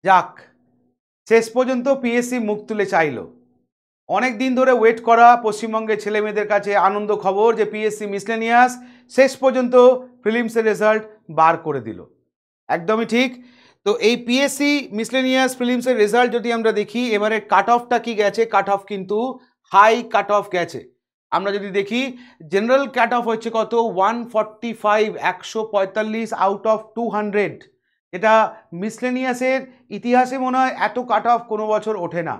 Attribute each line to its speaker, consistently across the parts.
Speaker 1: যাক, শেষ পর্যন্ত পিএসসি মুখ তুলে চাইলো। অনেক দিন ধরে ওয়েট করা পশ্চিমবঙ্গের ছেলেমেয়েদের কাছে আনন্দ খবর যে পিএসসি মিসলেনিয়াস শেষ পর্যন্ত প্রিলিমসের রেজাল্ট বার করে দিল। একদমই ঠিক। তো এই পিএসসি মিসলেনিয়াস প্রিলিমসের রেজাল্ট যদি আমরা দেখি, এবারে কাট অফটা কি গেছে, কাট অফ কিন্তু হাই কাট অফ গেছে। আমরা যদি দেখি জেনারেল কাট অফ হচ্ছে কত, 145, 145 আউট অফ 200। এটা মিসলেনিয়াসের ইতিহাসে মনে হয় এত কাট অফ কোনো বছর ওঠে না।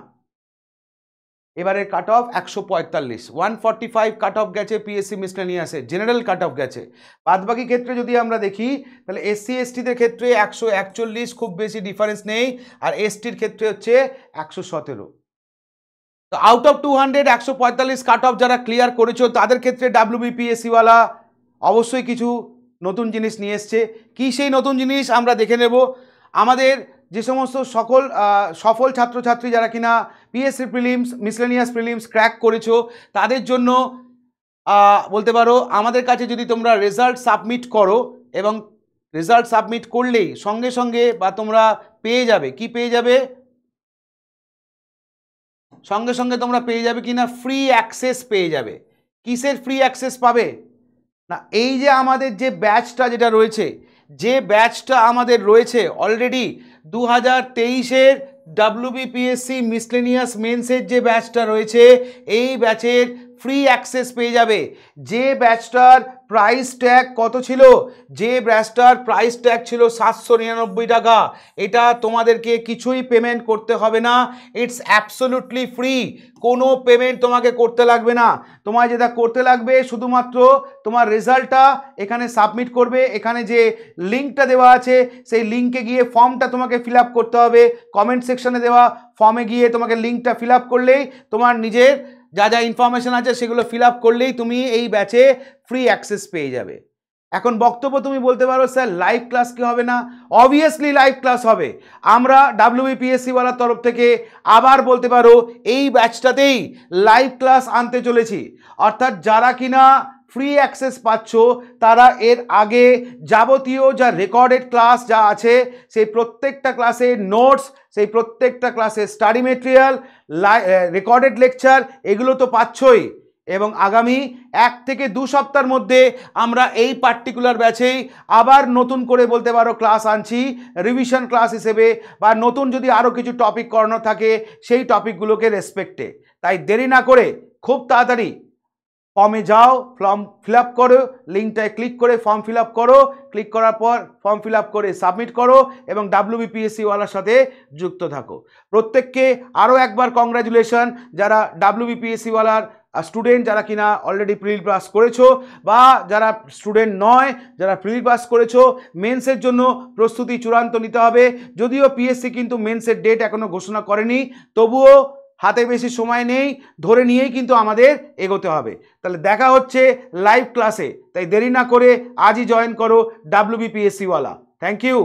Speaker 1: এবারে কাট অফ 145, 145 কাট অফ গেছে পিএসসি মিসলেনিয়াসে, জেনারেল কাট অফ গেছে। বাদবাকি ক্ষেত্রে যদি আমরা দেখি তাহলে এসসি এসটিদের ক্ষেত্রে 141, খুব বেশি ডিফারেন্স নেই, আর এসটির ক্ষেত্রে হচ্ছে 117। তো আউট অফ 200 145 কাট অফ যারা ক্লিয়ার করেছো তাদের ক্ষেত্রে ডাব্লিউবিপিএসসিওয়ালা অবশ্যই কিছু নতুন জিনিস নিয়ে এসছে। কী সেই নতুন জিনিস আমরা দেখে নেব। আমাদের যে সমস্ত সফল ছাত্রছাত্রী যারা কিনা PSC prelims miscellaneous prelims crack করেছো তাদের জন্য বলতে পারো আমাদের কাছে যদি তোমরা রেজাল্ট সাবমিট করো, এবং রেজাল্ট সাবমিট করলেই সঙ্গে সঙ্গে বা তোমরা পেয়ে যাবে, কি পেয়ে যাবে, সঙ্গে সঙ্গে তোমরা পেয়ে যাবে কি না, ফ্রি অ্যাক্সেস পেয়ে যাবে। কিসের ফ্রি অ্যাক্সেস পাবে না, এই যে আমাদের যে ব্যাচটা যেটা রয়েছে, যে ব্যাচটা আমাদের রয়েছে অলরেডি 2023-এর ডাব্লিউবিপিএসসি মিসলেনিয়াস মেন্সের যে ব্যাচটা রয়েছে, এই ব্যাচের ফ্রি অ্যাক্সেস পেয়ে যাবে। যে ব্যাচটার প্রাইস ট্যাগ কত ছিল, যে ব্যাচটার প্রাইস ট্যাগ ছিল 799 টাকা, এটা তোমাদেরকে কিছুই পেমেন্ট করতে হবে না, ইটস অ্যাবসোলুটলি ফ্রি। কোনো পেমেন্ট তোমাকে করতে লাগবে না। তোমায় যেটা করতে লাগবে শুধুমাত্র তোমার রেজাল্টটা এখানে সাবমিট করবে, এখানে যে লিঙ্কটা দেওয়া আছে সেই লিঙ্কে গিয়ে ফর্মটা তোমাকে ফিল আপ করতে হবে। কমেন্ট সেকশনে দেওয়া ফর্মে গিয়ে তোমাকে লিঙ্কটা ফিল আপ করলেই, তোমার নিজের যা যা ইনফরমেশন আছে সেগুলো ফিল আপ করলেই তুমি এই ব্যাচে ফ্রি অ্যাক্সেস পেয়ে যাবে। এখন বক্তব্য তুমি বলতে পারো স্যার লাইভ ক্লাস কি হবে না? অবভিয়াসলি লাইভ ক্লাস হবে। আমরা ডাব্লিউবিপিএসসিওয়ালার তরফ থেকে আবার বলতে পারো এই ব্যাচটাতেই লাইভ ক্লাস আনতে চলেছি। অর্থাৎ যারা কিনা ফ্রি অ্যাক্সেস পাচ্ছ তারা এর আগে যাবতীয় যা রেকর্ডেড ক্লাস যা আছে সেই প্রত্যেকটা ক্লাসের নোটস, সেই প্রত্যেকটা ক্লাসের স্টাডি মেটেরিয়াল, রেকর্ডেড লেকচার, এগুলো তো পাচ্ছই। এবং আগামী 1 থেকে 2 সপ্তাহের মধ্যে আমরা এই পার্টিকুলার ব্যাচেই আবার নতুন করে বলতে পারো ক্লাস আনছি রিভিশন ক্লাস হিসেবে, বা নতুন যদি আরও কিছু টপিক করানো থাকে সেই টপিকগুলোকে রেসপেক্টে। তাই দেরি না করে খুব তাড়াতাড়ি ফর্মে যাও, ফর্ম ফিল আপ করো, লিঙ্কটায় ক্লিক করে ফর্ম ফিল আপ করো, ক্লিক করার পর ফর্ম ফিল আপ করে সাবমিট করো এবং ডাব্লিউবিপিএসসিওয়ালার সাথে যুক্ত থাকো। প্রত্যেককে আরও একবার কংগ্রাচুলেশন যারা ডাব্লিউবিপিএসসিওয়ালার স্টুডেন্ট, যারা কিনা অলরেডি প্রিলি পাস করেছো, বা যারা স্টুডেন্ট নয় যারা প্রিলি পাস করেছো। মেন্সের জন্য প্রস্তুতি চূড়ান্ত নিতে হবে। যদিও পিএসসি কিন্তু মেন্সের ডেট এখনও ঘোষণা করেনি, তবুও হাতে বেশি সময় নেই, ধরে নিয়েই কিন্তু আমাদের এগোতে হবে। তাহলে দেখা হচ্ছে লাইভ ক্লাসে, তাই দেরি না করে আজই জয়েন করো ডাব্লিউবিপিএসসিওয়ালা। Thank you.